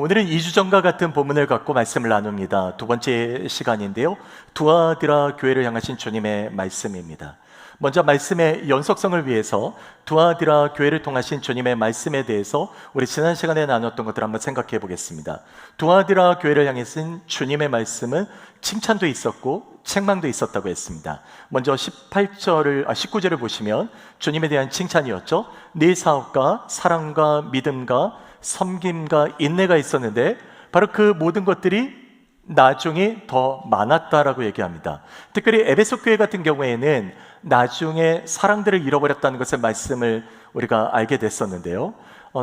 오늘은 2주 전과 같은 본문을 갖고 말씀을 나눕니다. 두 번째 시간인데요, 두아디라 교회를 향하신 주님의 말씀입니다. 먼저 말씀의 연속성을 위해서 두아디라 교회를 통하신 주님의 말씀에 대해서 우리 지난 시간에 나눴던 것들을 한번 생각해 보겠습니다. 두아디라 교회를 향하신 주님의 말씀은 칭찬도 있었고 책망도 있었다고 했습니다. 먼저 19절을 보시면 주님에 대한 칭찬이었죠. 네 사업과 사랑과 믿음과 섬김과 인내가 있었는데 바로 그 모든 것들이 나중에 더 많았다라고 얘기합니다. 특별히 에베소 교회 같은 경우에는 나중에 사랑들을 잃어버렸다는 것을 말씀을 우리가 알게 됐었는데요,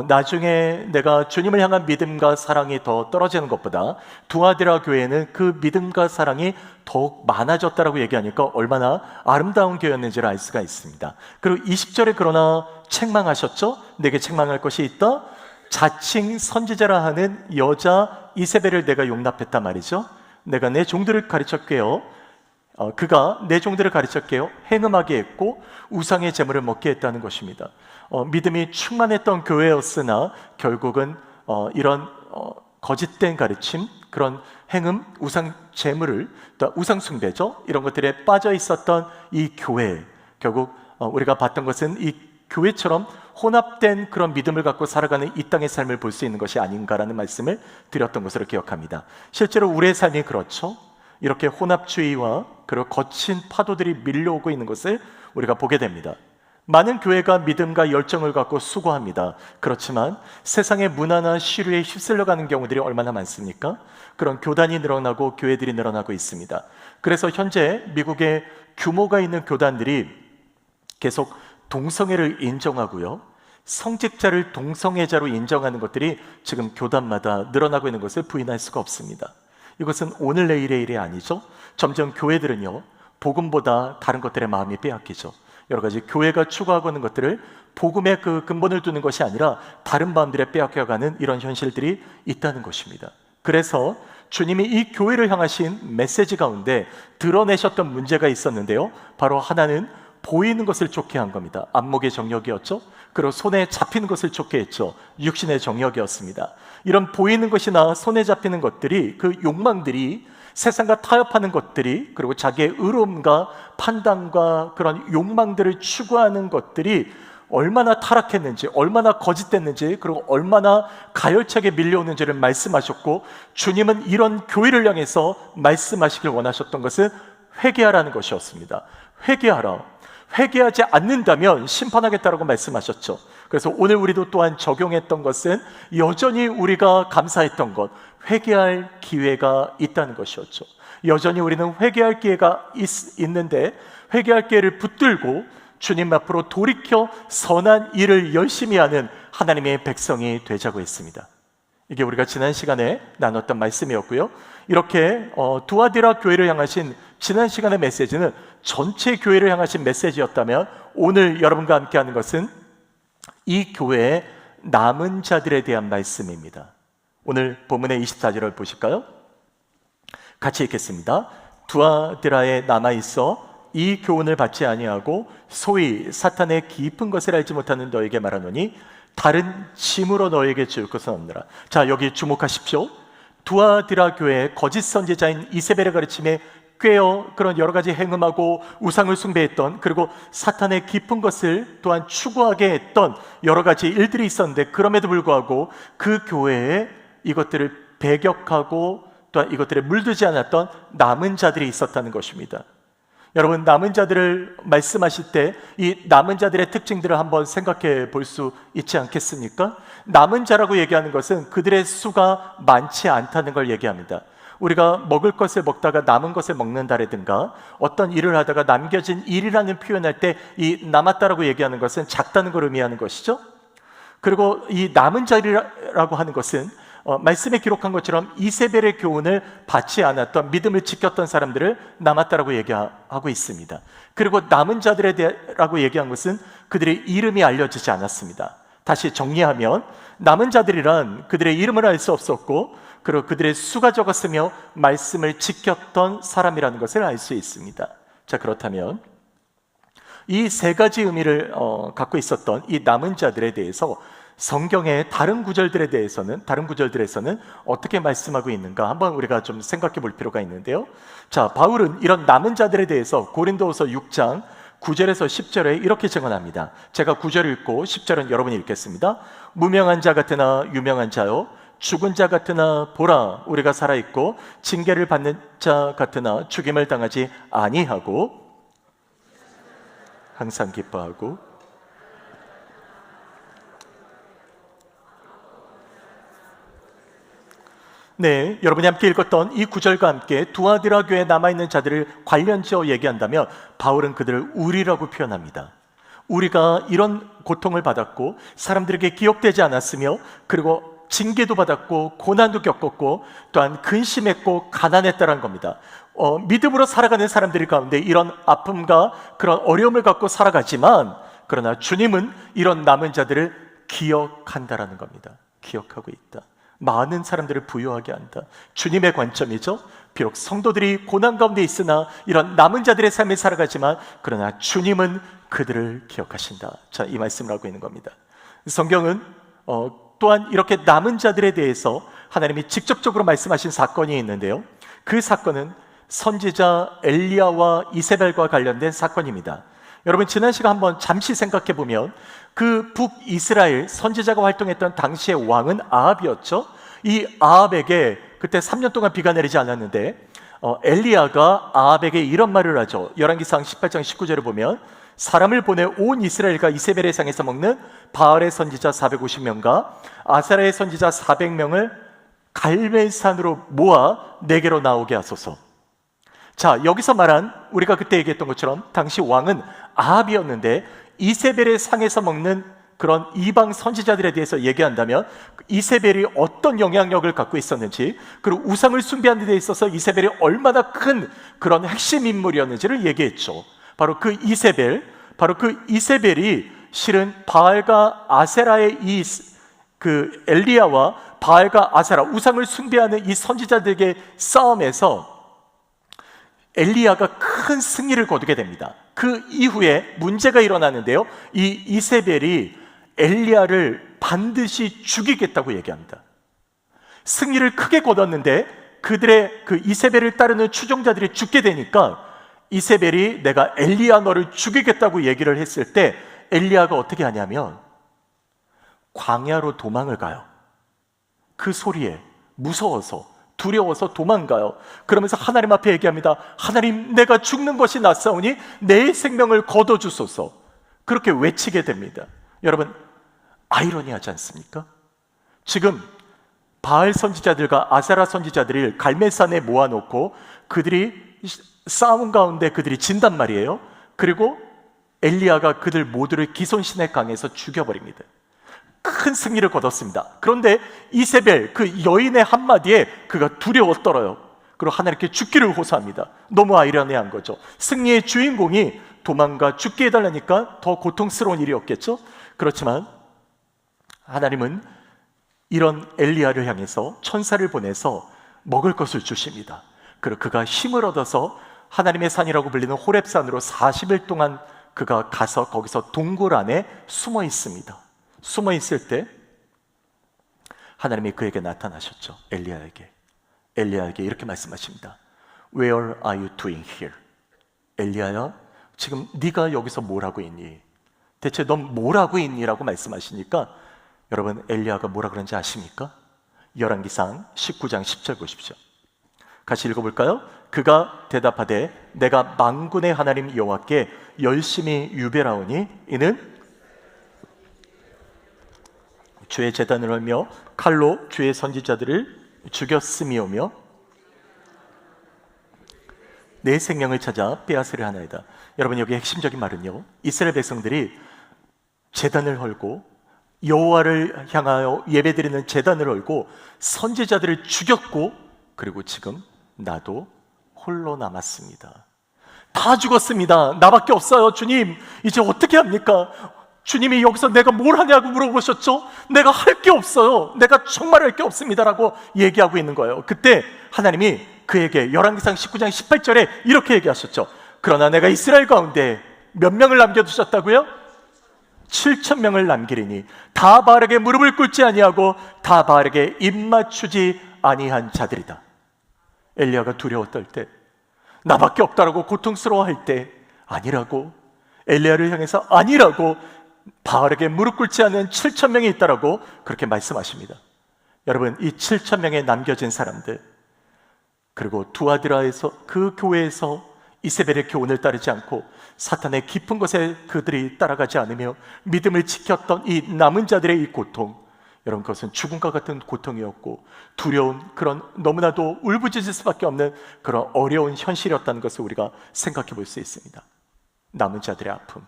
나중에 내가 주님을 향한 믿음과 사랑이 더 떨어지는 것보다 두아디라 교회는 그 믿음과 사랑이 더욱 많아졌다라고 얘기하니까 얼마나 아름다운 교회였는지를 알 수가 있습니다. 그리고 20절에 그러나 책망하셨죠. 내게 책망할 것이 있다. 자칭 선지자라 하는 여자 이세벨을 내가 용납했단 말이죠. 내가 내 종들을 가르쳤게요, 그가 내 종들을 가르쳤게요 행음하게 했고 우상의 제물을 먹게 했다는 것입니다. 믿음이 충만했던 교회였으나 결국은 이런 거짓된 가르침, 그런 행음, 우상 제물을, 또 우상 숭배죠, 이런 것들에 빠져 있었던 이 교회, 결국 우리가 봤던 것은 이 교회처럼 혼합된 그런 믿음을 갖고 살아가는 이 땅의 삶을 볼 수 있는 것이 아닌가라는 말씀을 드렸던 것으로 기억합니다. 실제로 우리의 삶이 그렇죠. 이렇게 혼합주의와 그리고 거친 파도들이 밀려오고 있는 것을 우리가 보게 됩니다. 많은 교회가 믿음과 열정을 갖고 수고합니다. 그렇지만 세상의 문화나 시류에 휩쓸려가는 경우들이 얼마나 많습니까? 그런 교단이 늘어나고 교회들이 늘어나고 있습니다. 그래서 현재 미국의 규모가 있는 교단들이 계속 동성애를 인정하고요, 성직자를 동성애자로 인정하는 것들이 지금 교단마다 늘어나고 있는 것을 부인할 수가 없습니다. 이것은 오늘 내일의 일이 아니죠. 점점 교회들은요, 복음보다 다른 것들에 마음이 빼앗기죠. 여러 가지 교회가 추구하고 있는 것들을 복음의 그 근본을 두는 것이 아니라 다른 마음들에 빼앗겨가는 이런 현실들이 있다는 것입니다. 그래서 주님이 이 교회를 향하신 메시지 가운데 드러내셨던 문제가 있었는데요, 바로 하나는 보이는 것을 쫓게 한 겁니다. 안목의 정욕이었죠. 그리고 손에 잡히는 것을 쫓게 했죠. 육신의 정욕이었습니다. 이런 보이는 것이나 손에 잡히는 것들이, 그 욕망들이, 세상과 타협하는 것들이, 그리고 자기의 의로움과 판단과 그런 욕망들을 추구하는 것들이 얼마나 타락했는지, 얼마나 거짓됐는지, 그리고 얼마나 가열차게 밀려오는지를 말씀하셨고, 주님은 이런 교회를 향해서 말씀하시길 원하셨던 것은 회개하라는 것이었습니다. 회개하라. 회개하지 않는다면 심판하겠다라고 말씀하셨죠. 그래서 오늘 우리도 또한 적용했던 것은 여전히 우리가 감사했던 것, 회개할 기회가 있다는 것이었죠. 여전히 우리는 회개할 기회가 있는데 회개할 기회를 붙들고 주님 앞으로 돌이켜 선한 일을 열심히 하는 하나님의 백성이 되자고 했습니다. 이게 우리가 지난 시간에 나눴던 말씀이었고요, 이렇게 두아디라 교회를 향하신 지난 시간의 메시지는 전체 교회를 향하신 메시지였다면, 오늘 여러분과 함께 하는 것은 이 교회의 남은 자들에 대한 말씀입니다. 오늘 본문의 24절을 보실까요? 같이 읽겠습니다. 두아디라에 남아있어 이 교훈을 받지 아니하고 소위 사탄의 깊은 것을 알지 못하는 너에게 말하노니 다른 짐으로 너에게 지을 것은 없느라. 자, 여기 주목하십시오. 두아디라 교회의 거짓 선지자인 이세벨의 가르침에 꿰어 그런 여러 가지 행음하고 우상을 숭배했던, 그리고 사탄의 깊은 것을 또한 추구하게 했던 여러 가지 일들이 있었는데, 그럼에도 불구하고 그 교회에 이것들을 배격하고 또한 이것들에 물들지 않았던 남은 자들이 있었다는 것입니다. 여러분, 남은 자들을 말씀하실 때 이 남은 자들의 특징들을 한번 생각해 볼 수 있지 않겠습니까? 남은 자라고 얘기하는 것은 그들의 수가 많지 않다는 걸 얘기합니다. 우리가 먹을 것을 먹다가 남은 것을 먹는다라든가, 어떤 일을 하다가 남겨진 일이라는 표현할 때 이 남았다라고 얘기하는 것은 작다는 걸 의미하는 것이죠. 그리고 이 남은 자리라고 하는 것은 말씀에 기록한 것처럼 이세벨의 교훈을 받지 않았던, 믿음을 지켰던 사람들을 남았다라고 얘기하고 있습니다. 그리고 남은 자들에 대하라고 얘기한 것은 그들의 이름이 알려지지 않았습니다. 다시 정리하면 남은 자들이란 그들의 이름을 알 수 없었고, 그리고 그들의 수가 적었으며 말씀을 지켰던 사람이라는 것을 알 수 있습니다. 자, 그렇다면 이 세 가지 의미를 갖고 있었던 이 남은 자들에 대해서 성경의 다른 구절들에서는 어떻게 말씀하고 있는가 한번 우리가 좀 생각해 볼 필요가 있는데요. 자, 바울은 이런 남은 자들에 대해서 고린도후서 6장 9절에서 10절에 이렇게 증언합니다. 제가 9절을 읽고 10절은 여러분이 읽겠습니다. 무명한 자 같으나 유명한 자요, 죽은 자 같으나 보라 우리가 살아있고, 징계를 받는 자 같으나 죽임을 당하지 아니하고 항상 기뻐하고. 네, 여러분이 함께 읽었던 이 구절과 함께 두아디라 교회에 남아있는 자들을 관련지어 얘기한다면 바울은 그들을 우리라고 표현합니다. 우리가 이런 고통을 받았고 사람들에게 기억되지 않았으며, 그리고 징계도 받았고 고난도 겪었고 또한 근심했고 가난했다는 겁니다. 믿음으로 살아가는 사람들 가운데 이런 아픔과 그런 어려움을 갖고 살아가지만, 그러나 주님은 이런 남은 자들을 기억한다라는 겁니다. 기억하고 있다. 많은 사람들을 부유하게 한다. 주님의 관점이죠. 비록 성도들이 고난 가운데 있으나 이런 남은 자들의 삶을 살아가지만, 그러나 주님은 그들을 기억하신다. 자, 이 말씀을 하고 있는 겁니다. 성경은 또한 이렇게 남은 자들에 대해서 하나님이 직접적으로 말씀하신 사건이 있는데요. 그 사건은 선지자 엘리야와 이세벨과 관련된 사건입니다. 여러분, 지난 시간 한번 잠시 생각해 보면 그 북이스라엘 선지자가 활동했던 당시의 왕은 아합이었죠. 이 아합에게 그때 3년 동안 비가 내리지 않았는데 엘리야가 아합에게 이런 말을 하죠. 열왕기상 18장 19절을 보면, 사람을 보내 온 이스라엘과 이세벨의 상에서 먹는 바알의 선지자 450명과 아사라의 선지자 400명을 갈멜산으로 모아 내게로 나오게 하소서. 자, 여기서 말한 우리가 그때 얘기했던 것처럼 당시 왕은 아합이었는데, 이세벨의 상에서 먹는 그런 이방 선지자들에 대해서 얘기한다면 이세벨이 어떤 영향력을 갖고 있었는지, 그리고 우상을 숭배하는 데 있어서 이세벨이 얼마나 큰 그런 핵심 인물이었는지를 얘기했죠. 바로 그 이세벨이 실은 바알과 아세라의 그 엘리야와 바알과 아세라, 우상을 숭배하는 이 선지자들에게 싸움에서 엘리야가 큰 승리를 거두게 됩니다. 그 이후에 문제가 일어나는데요. 이 이세벨이 엘리야를 반드시 죽이겠다고 얘기합니다. 승리를 크게 거뒀는데 그들의 그 이세벨을 따르는 추종자들이 죽게 되니까 이세벨이 내가 엘리야 너를 죽이겠다고 얘기를 했을 때 엘리야가 어떻게 하냐면 광야로 도망을 가요. 그 소리에 무서워서 두려워서 도망가요. 그러면서 하나님 앞에 얘기합니다. 하나님, 내가 죽는 것이 낫사오니 내 생명을 거둬주소서. 그렇게 외치게 됩니다. 여러분, 아이러니하지 않습니까? 지금 바알 선지자들과 아세라 선지자들을 갈멜산에 모아놓고 그들이 싸움 가운데 그들이 진단 말이에요. 그리고 엘리야가 그들 모두를 기손신의 강에서 죽여버립니다. 큰 승리를 거뒀습니다. 그런데 이세벨, 그 여인의 한마디에 그가 두려워 떨어요. 그리고 하나님께 죽기를 호소합니다. 너무 아이러니한 거죠. 승리의 주인공이 도망가 죽게 해달라니까 더 고통스러운 일이었겠죠. 그렇지만 하나님은 이런 엘리야를 향해서 천사를 보내서 먹을 것을 주십니다. 그리고 그가 힘을 얻어서 하나님의 산이라고 불리는 호렙산으로 40일 동안 그가 가서 거기서 동굴 안에 숨어 있습니다. 숨어 있을 때 하나님이 그에게 나타나셨죠. 엘리야에게 이렇게 말씀하십니다. Where are you doing here? 엘리야야, 지금 네가 여기서 뭘 하고 있니? 대체 넌 뭘 하고 있니? 라고 말씀하시니까 여러분, 엘리야가 뭐라 그런지 아십니까? 열왕기상 19장 10절 보십시오. 같이 읽어볼까요? 그가 대답하되 내가 만군의 하나님 여호와께 열심히 유배라오니 이는 주의 제단을 헐며 칼로 주의 선지자들을 죽였음이오며 내 생명을 찾아 빼앗으려 하나이다. 여러분, 여기 핵심적인 말은요, 이스라엘 백성들이 제단을 헐고 여호와를 향하여 예배드리는 제단을 헐고 선지자들을 죽였고, 그리고 지금 나도 홀로 남았습니다. 다 죽었습니다. 나밖에 없어요. 주님, 이제 어떻게 합니까? 주님이 여기서 내가 뭘 하냐고 물어보셨죠? 내가 할 게 없어요. 내가 정말 할 게 없습니다라고 얘기하고 있는 거예요. 그때 하나님이 그에게 열왕기상 19장 18절에 이렇게 얘기하셨죠. 그러나 내가 이스라엘 가운데 몇 명을 남겨두셨다고요? 7천 명을 남기리니 다 바알에게 무릎을 꿇지 아니하고 다 바알에게 입맞추지 아니한 자들이다. 엘리야가 두려워 떨 때, 나밖에 없다라고 고통스러워할 때 아니라고, 엘리야를 향해서 아니라고, 바알에게 무릎 꿇지 않는 7천 명이 있다라고 그렇게 말씀하십니다. 여러분, 이 7천 명의 남겨진 사람들, 그리고 두아드라에서, 그 교회에서 이세벨의 교훈을 따르지 않고 사탄의 깊은 곳에 그들이 따라가지 않으며 믿음을 지켰던 이 남은 자들의 이 고통, 여러분, 그것은 죽음과 같은 고통이었고 두려운, 그런 너무나도 울부짖을 수밖에 없는 그런 어려운 현실이었다는 것을 우리가 생각해 볼 수 있습니다. 남은 자들의 아픔,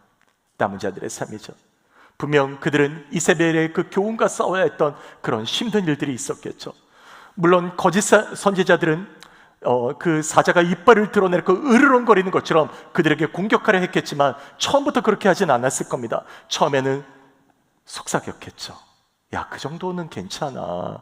남은 자들의 삶이죠. 분명 그들은 이세벨의 그 교훈과 싸워야 했던 그런 힘든 일들이 있었겠죠. 물론 거짓 선지자들은 그 사자가 이빨을 드러내고 으르렁거리는 것처럼 그들에게 공격하려 했겠지만 처음부터 그렇게 하진 않았을 겁니다. 처음에는 속삭였겠죠. 야, 그 정도는 괜찮아.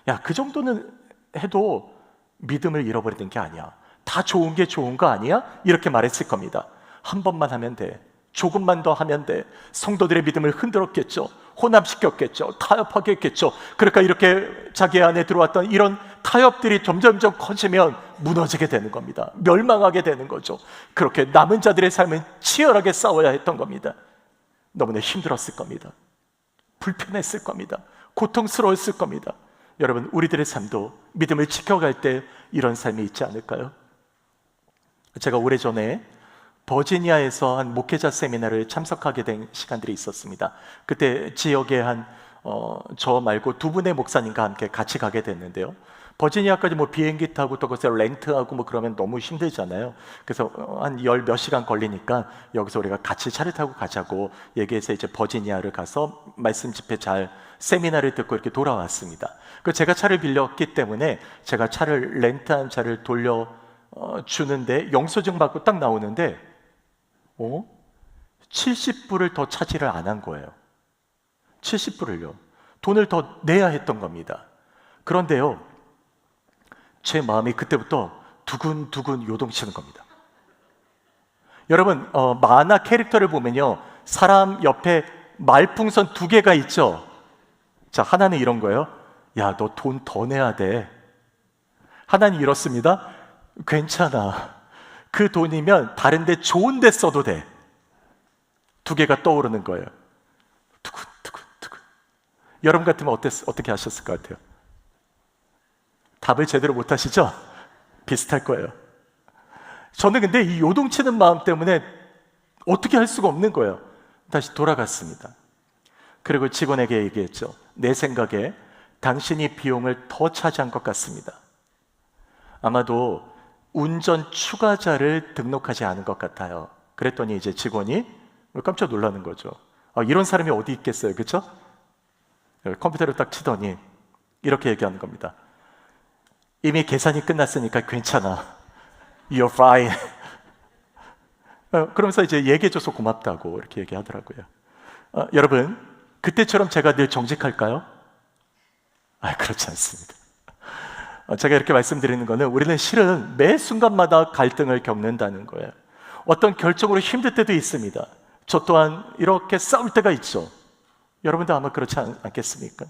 야, 그 정도는 해도 믿음을 잃어버리는 게 아니야. 다 좋은 게 좋은 거 아니야? 이렇게 말했을 겁니다. 한 번만 하면 돼. 조금만 더 하면 돼. 성도들의 믿음을 흔들었겠죠. 혼합시켰겠죠. 타협하게 했겠죠. 그러니까 이렇게 자기 안에 들어왔던 이런 타협들이 점점점 커지면 무너지게 되는 겁니다. 멸망하게 되는 거죠. 그렇게 남은 자들의 삶은 치열하게 싸워야 했던 겁니다. 너무나 힘들었을 겁니다. 불편했을 겁니다. 고통스러웠을 겁니다. 여러분, 우리들의 삶도 믿음을 지켜갈 때 이런 삶이 있지 않을까요? 제가 오래전에 버지니아에서 한 목회자 세미나를 참석하게 된 시간들이 있었습니다. 그때 지역에 저 말고 두 분의 목사님과 함께 같이 가게 됐는데요. 버지니아까지 비행기 타고 또 거기서 렌트하고 그러면 너무 힘들잖아요. 그래서 한 몇 시간 걸리니까 여기서 우리가 같이 차를 타고 가자고 얘기해서 이제 버지니아를 가서 말씀 집회 세미나를 듣고 이렇게 돌아왔습니다. 그 제가 차를 빌렸기 때문에 제가 렌트한 차를 주는데 영수증 받고 딱 나오는데 70불을 더 차지를 안 한 거예요. 70불을요. 돈을 더 내야 했던 겁니다. 그런데요, 제 마음이 그때부터 두근두근 요동치는 겁니다. 여러분, 만화 캐릭터를 보면요, 사람 옆에 말풍선 2개가 있죠. 자, 하나는 이런 거예요. 야, 너 돈 더 내야 돼. 하나는 이렇습니다. 괜찮아. 그 돈이면 다른 데 좋은 데 써도 돼. 2개가 떠오르는 거예요. 두근두근. 여러분 같으면 어떻게 하셨을 것 같아요? 답을 제대로 못 하시죠? 비슷할 거예요. 저는 근데 이 요동치는 마음 때문에 어떻게 할 수가 없는 거예요. 다시 돌아갔습니다. 그리고 직원에게 얘기했죠. 내 생각에 당신이 비용을 더 차지한 것 같습니다. 아마도 운전 추가자를 등록하지 않은 것 같아요. 그랬더니 이제 직원이 깜짝 놀라는 거죠. 이런 사람이 어디 있겠어요, 그렇죠? 컴퓨터를 딱 치더니 이렇게 얘기하는 겁니다. 이미 계산이 끝났으니까 괜찮아. You're fine. 그러면서 이제 얘기해줘서 고맙다고 이렇게 얘기하더라고요. 여러분, 그때처럼 제가 늘 정직할까요? 그렇지 않습니다. 제가 이렇게 말씀드리는 거는 우리는 실은 매 순간마다 갈등을 겪는다는 거예요. 어떤 결정으로 힘들 때도 있습니다. 저 또한 이렇게 싸울 때가 있죠. 여러분도 아마 그렇지 않겠습니까?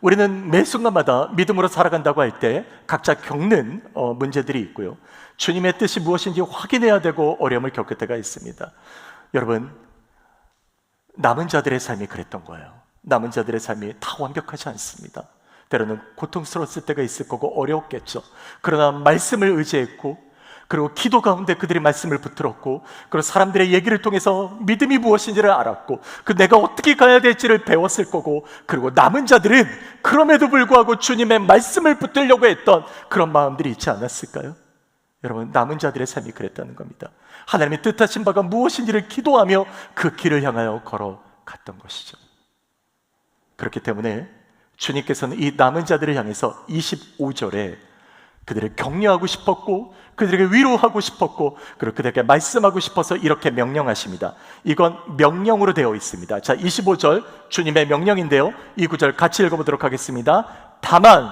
우리는 매 순간마다 믿음으로 살아간다고 할 때 각자 겪는 문제들이 있고요. 주님의 뜻이 무엇인지 확인해야 되고 어려움을 겪을 때가 있습니다. 여러분, 남은 자들의 삶이 그랬던 거예요. 남은 자들의 삶이 다 완벽하지 않습니다. 때로는 고통스러웠을 때가 있을 거고 어려웠겠죠. 그러나 말씀을 의지했고, 그리고 기도 가운데 그들이 말씀을 붙들었고, 그리고 사람들의 얘기를 통해서 믿음이 무엇인지를 알았고, 내가 어떻게 가야 될지를 배웠을 거고, 그리고 남은 자들은 그럼에도 불구하고 주님의 말씀을 붙들려고 했던 그런 마음들이 있지 않았을까요? 여러분, 남은 자들의 삶이 그랬다는 겁니다. 하나님의 뜻하신 바가 무엇인지를 기도하며 그 길을 향하여 걸어갔던 것이죠. 그렇기 때문에 주님께서는 이 남은 자들을 향해서 25절에 그들을 격려하고 싶었고, 그들에게 위로하고 싶었고, 그리고 그들에게 말씀하고 싶어서 이렇게 명령하십니다. 이건 명령으로 되어 있습니다. 자, 25절 주님의 명령인데요, 이 구절 같이 읽어보도록 하겠습니다. 다만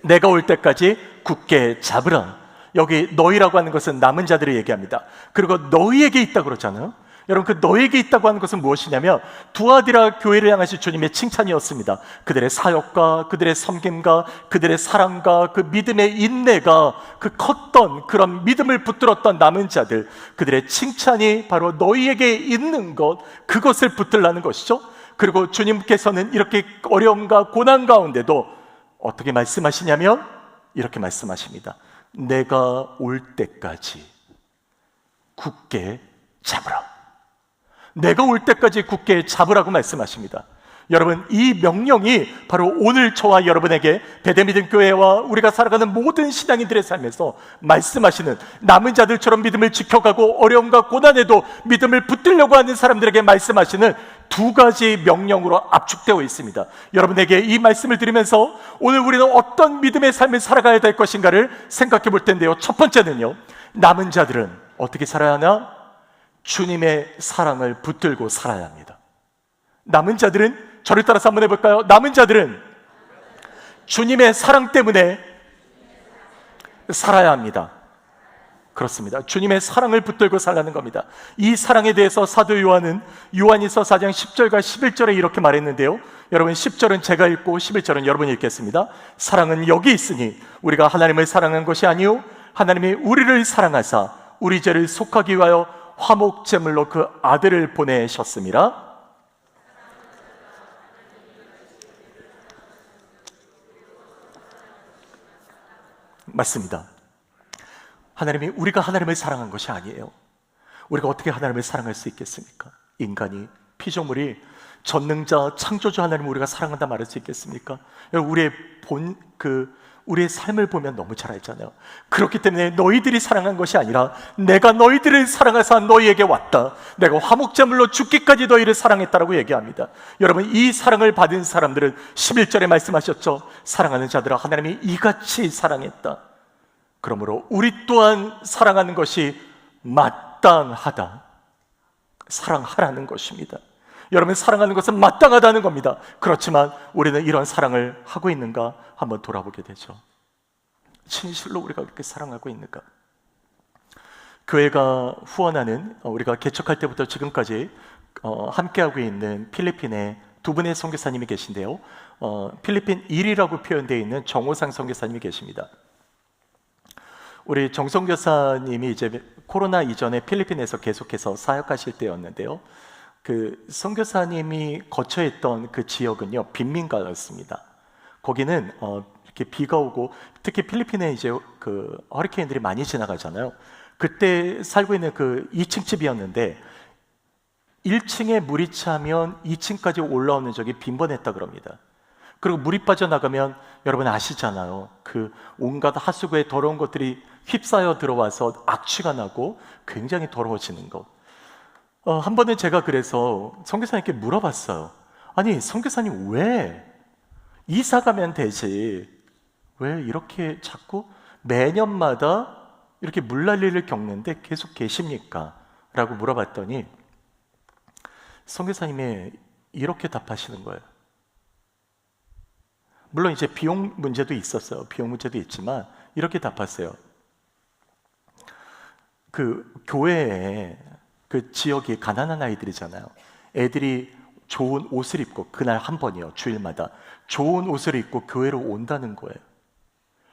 내가 올 때까지 굳게 잡으라. 여기 너희라고 하는 것은 남은 자들을 얘기합니다. 그리고 너희에게 있다 그러잖아요. 여러분, 그 너에게 있다고 하는 것은 무엇이냐면 두아디라 교회를 향하신 주님의 칭찬이었습니다. 그들의 사역과 그들의 섬김과 그들의 사랑과 그 믿음의 인내가 그 컸던 그런 믿음을 붙들었던 남은 자들, 그들의 칭찬이 바로 너희에게 있는 것, 그것을 붙들라는 것이죠. 그리고 주님께서는 이렇게 어려움과 고난 가운데도 어떻게 말씀하시냐면 이렇게 말씀하십니다. 내가 올 때까지 굳게 잡으라. 내가 올 때까지 굳게 잡으라고 말씀하십니다. 여러분, 이 명령이 바로 오늘 저와 여러분에게 베데미든 교회와 우리가 살아가는 모든 신앙인들의 삶에서 말씀하시는, 남은 자들처럼 믿음을 지켜가고 어려움과 고난에도 믿음을 붙들려고 하는 사람들에게 말씀하시는 두 가지 명령으로 압축되어 있습니다. 여러분에게 이 말씀을 드리면서 오늘 우리는 어떤 믿음의 삶을 살아가야 될 것인가를 생각해 볼 텐데요. 첫 번째는요, 남은 자들은 어떻게 살아야 하나? 주님의 사랑을 붙들고 살아야 합니다. 남은 자들은, 저를 따라서 한번 해볼까요? 남은 자들은 주님의 사랑 때문에 살아야 합니다. 그렇습니다. 주님의 사랑을 붙들고 살라는 겁니다. 이 사랑에 대해서 사도 요한은 요한일서 4장 10절과 11절에 이렇게 말했는데요. 여러분, 10절은 제가 읽고 11절은 여러분이 읽겠습니다. 사랑은 여기 있으니 우리가 하나님을 사랑한 것이 아니요 하나님이 우리를 사랑하사 우리 죄를 속하기 위하여 화목제물로 그 아들을 보내셨습니다. 맞습니다. 하나님이, 우리가 하나님을 사랑한 것이 아니에요. 우리가 어떻게 하나님을 사랑할 수 있겠습니까? 인간이, 피조물이 전능자 창조주 하나님을 우리가 사랑한다 말할 수 있겠습니까? 우리의 우리의 삶을 보면 너무 잘 알잖아요. 그렇기 때문에 너희들이 사랑한 것이 아니라 내가 너희들을 사랑하사 너희에게 왔다. 내가 화목제물로 죽기까지 너희를 사랑했다라고 얘기합니다. 여러분, 이 사랑을 받은 사람들은 11절에 말씀하셨죠. 사랑하는 자들아 하나님이 이같이 사랑했다. 그러므로 우리 또한 사랑하는 것이 마땅하다. 사랑하라는 것입니다. 여러분, 사랑하는 것은 마땅하다는 겁니다. 그렇지만 우리는 이런 사랑을 하고 있는가 한번 돌아보게 되죠. 진실로 우리가 그렇게 사랑하고 있는가? 교회가 후원하는, 우리가 개척할 때부터 지금까지 함께하고 있는 필리핀에 두 분의 선교사님이 계신데요. 필리핀 1위라고 표현되어 있는 정호상 선교사님이 계십니다. 우리 정 선교사님이 이제 코로나 이전에 필리핀에서 계속해서 사역하실 때였는데요. 그 선교사님이 거처했던 그 지역은요, 빈민가였습니다. 거기는 이렇게 비가 오고, 특히 필리핀에 이제 그 허리케인들이 많이 지나가잖아요. 그때 살고 있는 그 2층 집이었는데 1층에 물이 차면 2층까지 올라오는 적이 빈번했다 그럽니다. 그리고 물이 빠져나가면 여러분 아시잖아요. 그 온갖 하수구에 더러운 것들이 휩싸여 들어와서 악취가 나고 굉장히 더러워지는 것. 한 번은 제가 그래서 선교사님께 물어봤어요. 아니, 선교사님 왜 이사 가면 되지, 왜 이렇게 자꾸 매년마다 이렇게 물난리를 겪는데 계속 계십니까? 라고 물어봤더니 선교사님이 이렇게 답하시는 거예요. 물론 이제 비용 문제도 있었어요. 비용 문제도 있지만 이렇게 답하세요. 그 교회에 그 지역이 가난한 아이들이잖아요. 애들이 좋은 옷을 입고, 그날 한 번이요, 주일마다 좋은 옷을 입고 교회로 온다는 거예요.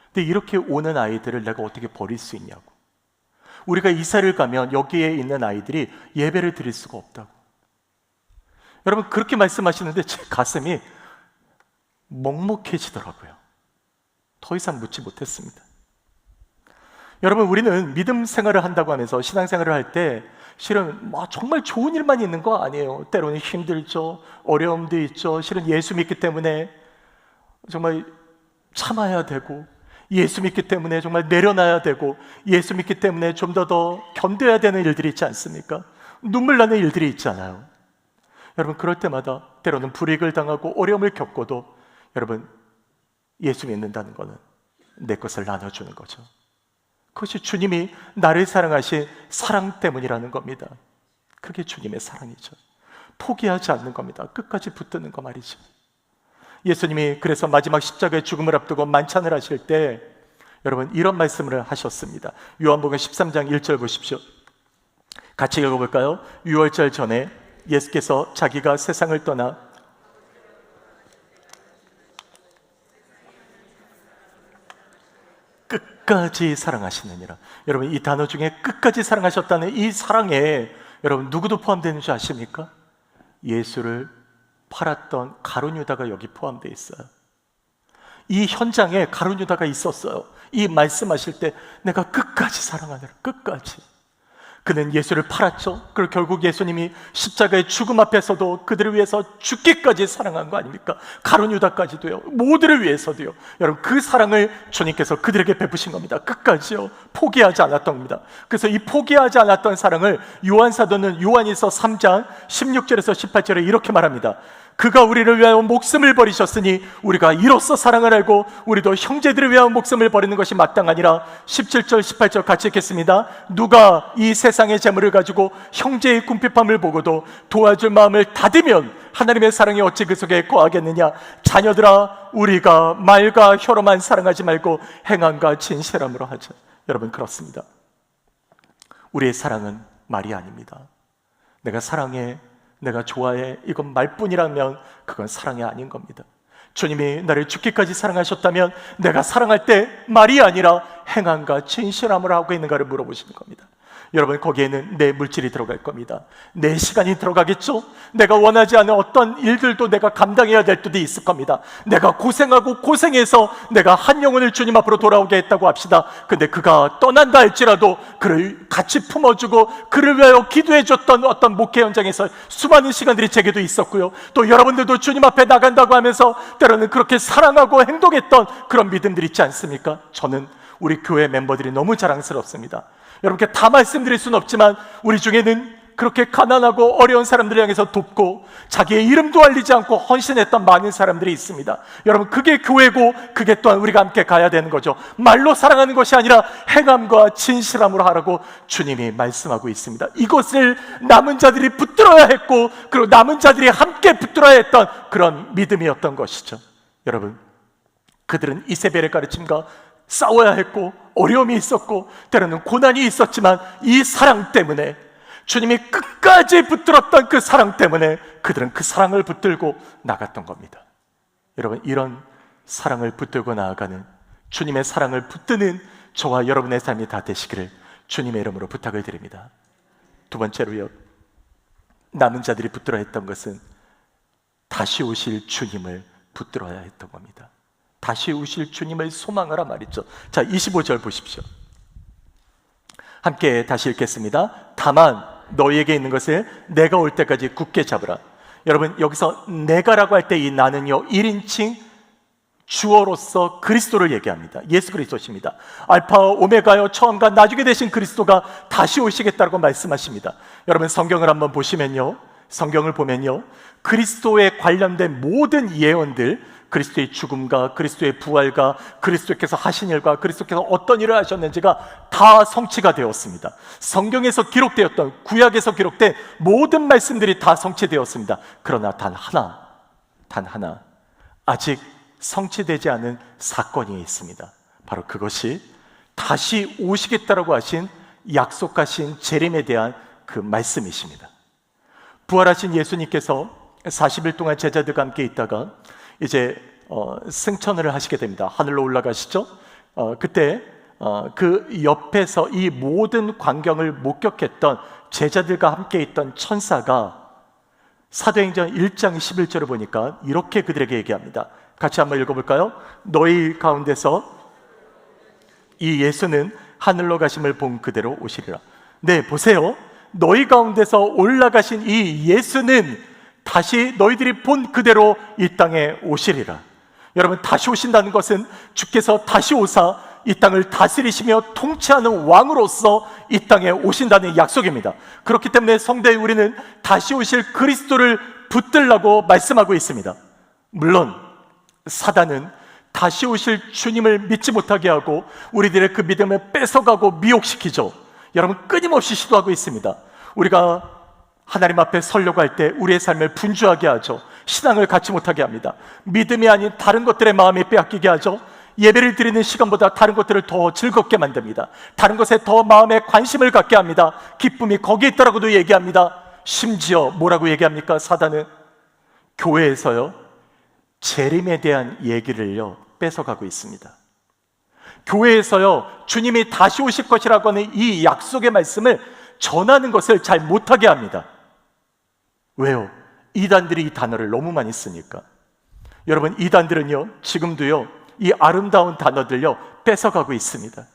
근데 이렇게 오는 아이들을 내가 어떻게 버릴 수 있냐고. 우리가 이사를 가면 여기에 있는 아이들이 예배를 드릴 수가 없다고. 여러분, 그렇게 말씀하시는데 제 가슴이 먹먹해지더라고요. 더 이상 묻지 못했습니다. 여러분, 우리는 믿음 생활을 한다고 하면서 신앙생활을 할 때 실은 정말 좋은 일만 있는 거 아니에요. 때로는 힘들죠. 어려움도 있죠. 실은 예수 믿기 때문에 정말 참아야 되고, 예수 믿기 때문에 정말 내려놔야 되고, 예수 믿기 때문에 좀 더 견뎌야 되는 일들이 있지 않습니까? 눈물 나는 일들이 있잖아요. 여러분, 그럴 때마다 때로는 불이익을 당하고 어려움을 겪고도 여러분, 예수 믿는다는 것은 내 것을 나눠주는 거죠. 그것이 주님이 나를 사랑하신 사랑 때문이라는 겁니다. 그게 주님의 사랑이죠. 포기하지 않는 겁니다. 끝까지 붙드는 거 말이죠. 예수님이 그래서 마지막 십자가의 죽음을 앞두고 만찬을 하실 때 여러분 이런 말씀을 하셨습니다. 요한복음 13장 1절 보십시오. 같이 읽어볼까요? 유월절 전에 예수께서 자기가 세상을 떠나 끝까지 사랑하시느니라. 여러분, 이 단어 중에 끝까지 사랑하셨다는 이 사랑에 여러분 누구도 포함되는 줄 아십니까? 예수를 팔았던 가룟 유다가 여기 포함되어 있어요. 이 현장에 가룟 유다가 있었어요. 이 말씀하실 때 내가 끝까지 사랑하느라, 끝까지. 그는 예수를 팔았죠. 그리고 결국 예수님이 십자가의 죽음 앞에서도 그들을 위해서 죽기까지 사랑한 거 아닙니까? 가룟 유다까지도요. 모두를 위해서도요. 여러분, 그 사랑을 주님께서 그들에게 베푸신 겁니다. 끝까지요. 포기하지 않았던 겁니다. 그래서 이 포기하지 않았던 사랑을 요한 사도는 요한일서 3장 16절에서 18절에 이렇게 말합니다. 그가 우리를 위하여 목숨을 버리셨으니 우리가 이로써 사랑을 알고 우리도 형제들을 위하여 목숨을 버리는 것이 마땅하니라. 17절 18절 같이 읽겠습니다. 누가 이 세상의 재물을 가지고 형제의 궁핍함을 보고도 도와줄 마음을 닫으면 하나님의 사랑이 어찌 그 속에 거하겠느냐. 자녀들아, 우리가 말과 혀로만 사랑하지 말고 행함과 진실함으로 하자. 여러분, 그렇습니다. 우리의 사랑은 말이 아닙니다. 내가 사랑해, 내가 좋아해, 이건 말뿐이라면 그건 사랑이 아닌 겁니다. 주님이 나를 죽기까지 사랑하셨다면 내가 사랑할 때 말이 아니라 행함과 진실함을 하고 있는가를 물어보시는 겁니다. 여러분, 거기에는 내 물질이 들어갈 겁니다. 내 시간이 들어가겠죠? 내가 원하지 않은 어떤 일들도 내가 감당해야 될 때도 있을 겁니다. 내가 고생하고 고생해서 내가 한 영혼을 주님 앞으로 돌아오게 했다고 합시다. 근데 그가 떠난다 할지라도 그를 같이 품어주고 그를 위하여 기도해줬던 어떤 목회 현장에서 수많은 시간들이 제게도 있었고요. 또 여러분들도 주님 앞에 나간다고 하면서 때로는 그렇게 사랑하고 행동했던 그런 믿음들이 있지 않습니까? 저는 우리 교회 멤버들이 너무 자랑스럽습니다. 여러분께 다 말씀드릴 수는 없지만 우리 중에는 그렇게 가난하고 어려운 사람들을 향해서 돕고 자기의 이름도 알리지 않고 헌신했던 많은 사람들이 있습니다. 여러분, 그게 교회고 그게 또한 우리가 함께 가야 되는 거죠. 말로 사랑하는 것이 아니라 행함과 진실함으로 하라고 주님이 말씀하고 있습니다. 이것을 남은 자들이 붙들어야 했고 그리고 남은 자들이 함께 붙들어야 했던 그런 믿음이었던 것이죠. 여러분, 그들은 이세벨의 가르침과 싸워야 했고 어려움이 있었고 때로는 고난이 있었지만 이 사랑 때문에, 주님이 끝까지 붙들었던 그 사랑 때문에 그들은 그 사랑을 붙들고 나갔던 겁니다. 여러분, 이런 사랑을 붙들고 나아가는, 주님의 사랑을 붙드는 저와 여러분의 삶이 다 되시기를 주님의 이름으로 부탁을 드립니다. 두 번째로요, 남은 자들이 붙들어야 했던 것은 다시 오실 주님을 붙들어야 했던 겁니다. 다시 오실 주님을 소망하라 말이죠. 자, 25절 보십시오. 함께 다시 읽겠습니다. 다만 너희에게 있는 것을 내가 올 때까지 굳게 잡으라. 여러분, 여기서 내가라고 할 때 이 나는요 1인칭 주어로서 그리스도를 얘기합니다. 예수 그리스도십니다. 알파와 오메가요, 처음과 나중에 되신 그리스도가 다시 오시겠다고 말씀하십니다. 여러분, 성경을 한번 보시면요, 성경을 보면요, 그리스도에 관련된 모든 예언들, 그리스도의 죽음과 그리스도의 부활과 그리스도께서 하신 일과 그리스도께서 어떤 일을 하셨는지가 다 성취가 되었습니다. 성경에서 기록되었던, 구약에서 기록된 모든 말씀들이 다 성취되었습니다. 그러나 단 하나 아직 성취되지 않은 사건이 있습니다. 바로 그것이 다시 오시겠다라고 하신, 약속하신 재림에 대한 그 말씀이십니다. 부활하신 예수님께서 40일 동안 제자들과 함께 있다가 이제 승천을 하시게 됩니다. 하늘로 올라가시죠. 그때 그 옆에서 이 모든 광경을 목격했던 제자들과 함께 있던 천사가 사도행전 1장 11절을 보니까 이렇게 그들에게 얘기합니다. 같이 한번 읽어볼까요? 너희 가운데서 이 예수는 하늘로 가심을 본 그대로 오시리라. 네, 보세요. 너희 가운데서 올라가신 이 예수는 다시 너희들이 본 그대로 이 땅에 오시리라. 여러분, 다시 오신다는 것은 주께서 다시 오사 이 땅을 다스리시며 통치하는 왕으로서 이 땅에 오신다는 약속입니다. 그렇기 때문에 성도인 우리는 다시 오실 그리스도를 붙들라고 말씀하고 있습니다. 물론 사단은 다시 오실 주님을 믿지 못하게 하고 우리들의 그 믿음을 뺏어가고 미혹시키죠. 여러분, 끊임없이 시도하고 있습니다. 우리가 하나님 앞에 서려고 할 때 우리의 삶을 분주하게 하죠. 신앙을 갖지 못하게 합니다. 믿음이 아닌 다른 것들의 마음이 빼앗기게 하죠. 예배를 드리는 시간보다 다른 것들을 더 즐겁게 만듭니다. 다른 것에 더 마음에 관심을 갖게 합니다. 기쁨이 거기에 있다라고도 얘기합니다. 심지어 뭐라고 얘기합니까? 사단은 교회에서요, 재림에 대한 얘기를요 뺏어가고 있습니다. 교회에서요, 주님이 다시 오실 것이라고 하는 이 약속의 말씀을 전하는 것을 잘 못하게 합니다. 왜요? 이단들이 이 단어를 너무 많이 쓰니까. 여러분, 이단들은요 지금도요 이 아름다운 단어들요 뺏어가고 있습니다.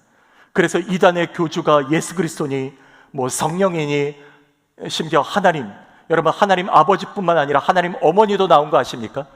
그래서 이단의 교주가 예수 그리스도니, 뭐 성령이니, 심지어 하나님, 여러분 하나님 아버지뿐만 아니라 하나님 어머니도 나온 거 아십니까?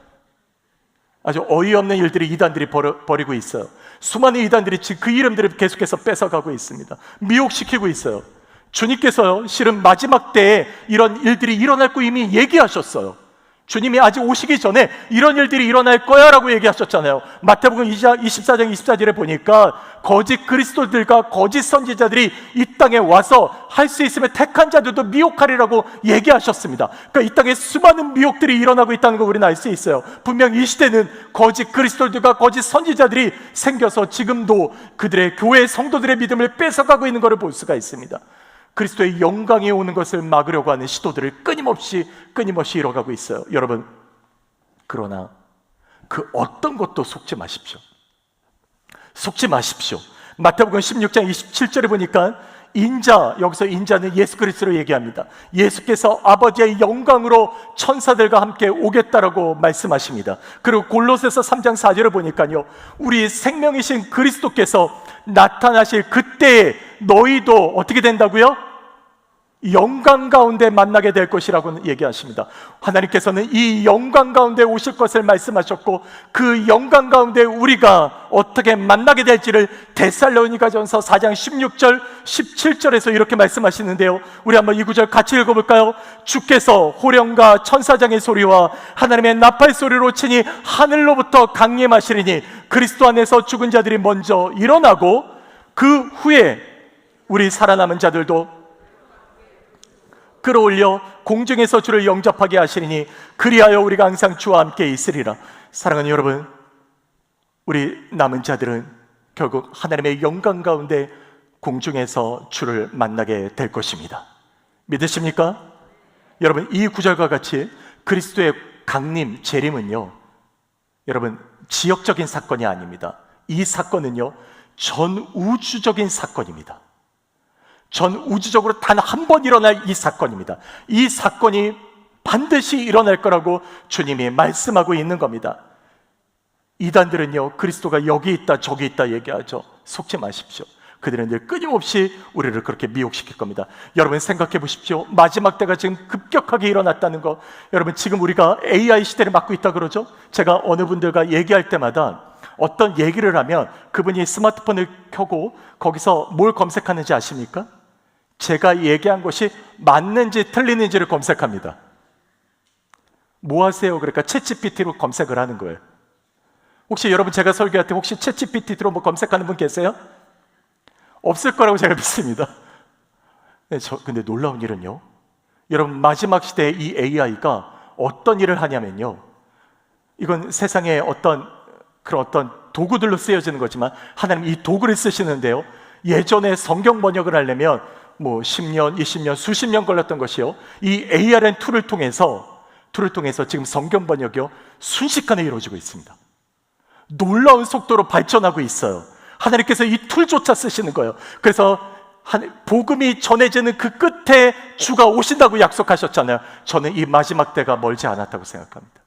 아주 어이없는 일들이 이단들이 벌이고 있어요. 수많은 이단들이 지금 그 이름들을 계속해서 뺏어가고 있습니다. 미혹시키고 있어요. 주님께서요 실은 마지막 때에 이런 일들이 일어날 거 이미 얘기하셨어요. 주님이 아직 오시기 전에 이런 일들이 일어날 거야 라고 얘기하셨잖아요. 마태복음 24장 24절에 보니까 거짓 그리스도들과 거짓 선지자들이 이 땅에 와서 할 수 있으면 택한 자들도 미혹하리라고 얘기하셨습니다. 그러니까 이 땅에 수많은 미혹들이 일어나고 있다는 걸 우리는 알 수 있어요. 분명 이 시대는 거짓 그리스도들과 거짓 선지자들이 생겨서 지금도 그들의 교회 성도들의 믿음을 뺏어가고 있는 것을 볼 수가 있습니다. 그리스도의 영광이 오는 것을 막으려고 하는 시도들을 끊임없이 이뤄가고 있어요. 여러분, 그러나 그 어떤 것도 속지 마십시오. 속지 마십시오. 마태복음 16장 27절에 보니까 인자, 여기서 인자는 예수 그리스도로 얘기합니다. 예수께서 아버지의 영광으로 천사들과 함께 오겠다라고 말씀하십니다. 그리고 골로새서 3장 4절을 보니까요, 우리 생명이신 그리스도께서 나타나실 그때에 너희도 어떻게 된다고요? 영광 가운데 만나게 될 것이라고 얘기하십니다. 하나님께서는 이 영광 가운데 오실 것을 말씀하셨고, 그 영광 가운데 우리가 어떻게 만나게 될지를 데살로니가전서 4장 16절 17절에서 이렇게 말씀하시는데요, 우리 한번 이 구절 같이 읽어볼까요? 주께서 호령과 천사장의 소리와 하나님의 나팔 소리로 치니 하늘로부터 강림하시리니 그리스도 안에서 죽은 자들이 먼저 일어나고 그 후에 우리 살아남은 자들도 끌어올려 공중에서 주를 영접하게 하시리니 그리하여 우리가 항상 주와 함께 있으리라. 사랑하는 여러분, 우리 남은 자들은 결국 하나님의 영광 가운데 공중에서 주를 만나게 될 것입니다. 믿으십니까? 여러분, 이 구절과 같이 그리스도의 강림, 재림은요, 여러분 지역적인 사건이 아닙니다. 이 사건은요 전 우주적인 사건입니다. 전 우주적으로 단 한 번 일어날 이 사건입니다. 이 사건이 반드시 일어날 거라고 주님이 말씀하고 있는 겁니다. 이단들은요 그리스도가 여기 있다 저기 있다 얘기하죠. 속지 마십시오. 그들은 늘 끊임없이 우리를 그렇게 미혹시킬 겁니다. 여러분 생각해 보십시오. 마지막 때가 지금 급격하게 일어났다는 거. 여러분 지금 우리가 AI 시대를 맞고 있다 그러죠. 제가 어느 분들과 얘기할 때마다 어떤 얘기를 하면 그분이 스마트폰을 켜고 거기서 뭘 검색하는지 아십니까? 제가 얘기한 것이 맞는지 틀리는지를 검색합니다. 뭐 하세요? 그러니까 챗GPT로 검색을 하는 거예요. 혹시 여러분 제가 설교할 때 혹시 챗GPT로 뭐 검색하는 분 계세요? 없을 거라고 제가 믿습니다. 근데 놀라운 일은요, 여러분 마지막 시대에 이 AI가 어떤 일을 하냐면요, 이건 세상에 어떤 도구들로 쓰여지는 거지만 하나님 이 도구를 쓰시는데요, 예전에 성경 번역을 하려면 뭐 10년, 20년, 수십 년 걸렸던 것이요, 이 ARN 툴을 통해서 지금 성경 번역이요 순식간에 이루어지고 있습니다. 놀라운 속도로 발전하고 있어요. 하나님께서 이 툴조차 쓰시는 거예요. 그래서 복음이 전해지는 그 끝에 주가 오신다고 약속하셨잖아요. 저는 이 마지막 때가 멀지 않았다고 생각합니다.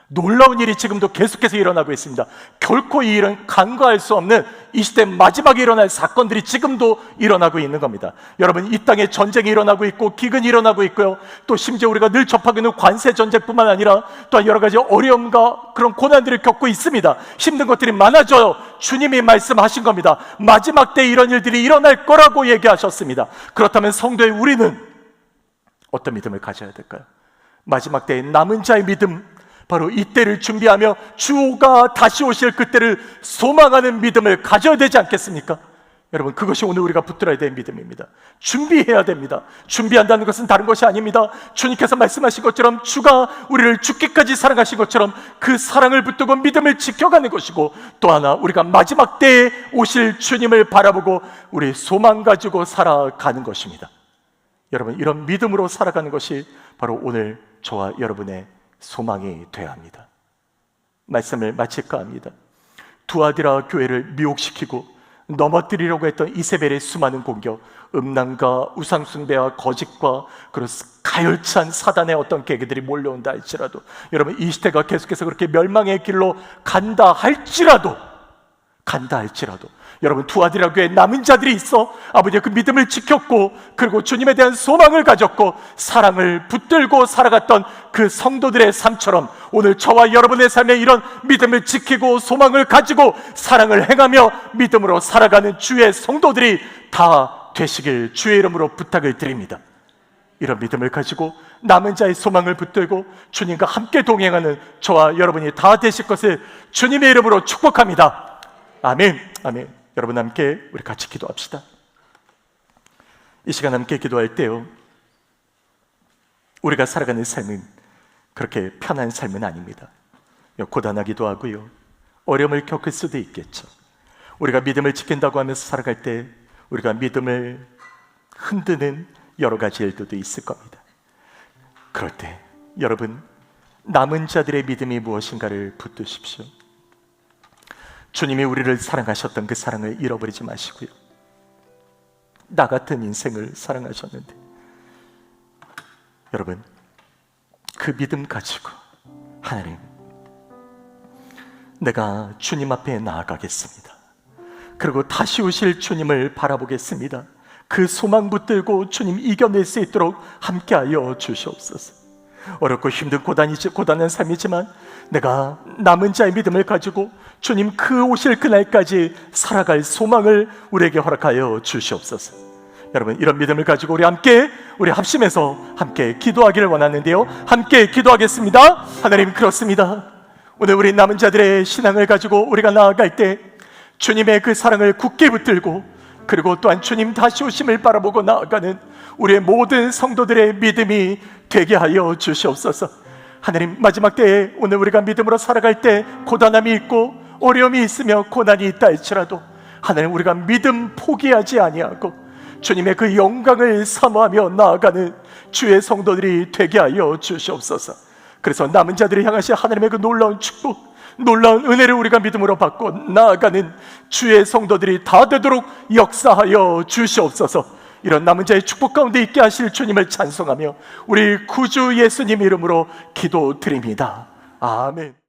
놀라운 일이 지금도 계속해서 일어나고 있습니다. 결코 이 일은 간과할 수 없는 이 시대 마지막에 일어날 사건들이 지금도 일어나고 있는 겁니다. 여러분, 이 땅에 전쟁이 일어나고 있고 기근이 일어나고 있고요, 또 심지어 우리가 늘 접하고 있는 관세 전쟁뿐만 아니라 또한 여러 가지 어려움과 그런 고난들을 겪고 있습니다. 힘든 것들이 많아져요. 주님이 말씀하신 겁니다. 마지막 때 이런 일들이 일어날 거라고 얘기하셨습니다. 그렇다면 성도의 우리는 어떤 믿음을 가져야 될까요? 마지막 때의 남은 자의 믿음, 바로 이때를 준비하며 주가 다시 오실 그때를 소망하는 믿음을 가져야 되지 않겠습니까? 여러분, 그것이 오늘 우리가 붙들어야 될 믿음입니다. 준비해야 됩니다. 준비한다는 것은 다른 것이 아닙니다. 주님께서 말씀하신 것처럼 주가 우리를 죽기까지 사랑하신 것처럼 그 사랑을 붙들고 믿음을 지켜가는 것이고, 또 하나 우리가 마지막 때에 오실 주님을 바라보고 우리 소망 가지고 살아가는 것입니다. 여러분, 이런 믿음으로 살아가는 것이 바로 오늘 저와 여러분의 소망이 되어야 합니다. 말씀을 마칠까 합니다. 두아디라 교회를 미혹시키고 넘어뜨리려고 했던 이세벨의 수많은 공격, 음란과 우상숭배와 거짓과 그런 가열찬 사단의 어떤 계기들이 몰려온다 할지라도, 여러분, 이 시대가 계속해서 그렇게 멸망의 길로 간다 할지라도 여러분, 두아디라 교회에 남은 자들이 있어 아버지의 그 믿음을 지켰고, 그리고 주님에 대한 소망을 가졌고 사랑을 붙들고 살아갔던 그 성도들의 삶처럼 오늘 저와 여러분의 삶에 이런 믿음을 지키고 소망을 가지고 사랑을 행하며 믿음으로 살아가는 주의 성도들이 다 되시길 주의 이름으로 부탁을 드립니다. 이런 믿음을 가지고 남은 자의 소망을 붙들고 주님과 함께 동행하는 저와 여러분이 다 되실 것을 주님의 이름으로 축복합니다. 아멘. 아멘. 여러분, 함께 우리 같이 기도합시다. 이 시간 함께 기도할 때요, 우리가 살아가는 삶은 그렇게 편한 삶은 아닙니다. 고단하기도 하고요, 어려움을 겪을 수도 있겠죠. 우리가 믿음을 지킨다고 하면서 살아갈 때 우리가 믿음을 흔드는 여러 가지 일들도 있을 겁니다. 그럴 때 여러분, 남은 자들의 믿음이 무엇인가를 붙드십시오. 주님이 우리를 사랑하셨던 그 사랑을 잃어버리지 마시고요, 나 같은 인생을 사랑하셨는데 여러분, 그 믿음 가지고 하나님, 내가 주님 앞에 나아가겠습니다. 그리고 다시 오실 주님을 바라보겠습니다. 그 소망 붙들고 주님 이겨낼 수 있도록 함께하여 주시옵소서. 어렵고 힘든 고단한 삶이지만 내가 남은 자의 믿음을 가지고 주님 그 오실 그날까지 살아갈 소망을 우리에게 허락하여 주시옵소서. 여러분, 이런 믿음을 가지고 우리 합심해서 함께 기도하기를 원하는데요, 함께 기도하겠습니다. 하나님, 그렇습니다. 오늘 우리 남은 자들의 신앙을 가지고 우리가 나아갈 때 주님의 그 사랑을 굳게 붙들고, 그리고 또한 주님 다시 오심을 바라보고 나아가는 우리의 모든 성도들의 믿음이 되게 하여 주시옵소서. 하나님, 마지막 때에 오늘 우리가 믿음으로 살아갈 때 고단함이 있고 어려움이 있으며 고난이 있다 할지라도 하나님, 우리가 믿음 포기하지 아니하고 주님의 그 영광을 사모하며 나아가는 주의 성도들이 되게 하여 주시옵소서. 그래서 남은 자들을 향하신 하나님의 그 놀라운 축복, 놀라운 은혜를 우리가 믿음으로 받고 나아가는 주의 성도들이 다 되도록 역사하여 주시옵소서. 이런 남은 자의 축복 가운데 있게 하실 주님을 찬송하며 우리 구주 예수님 이름으로 기도드립니다. 아멘.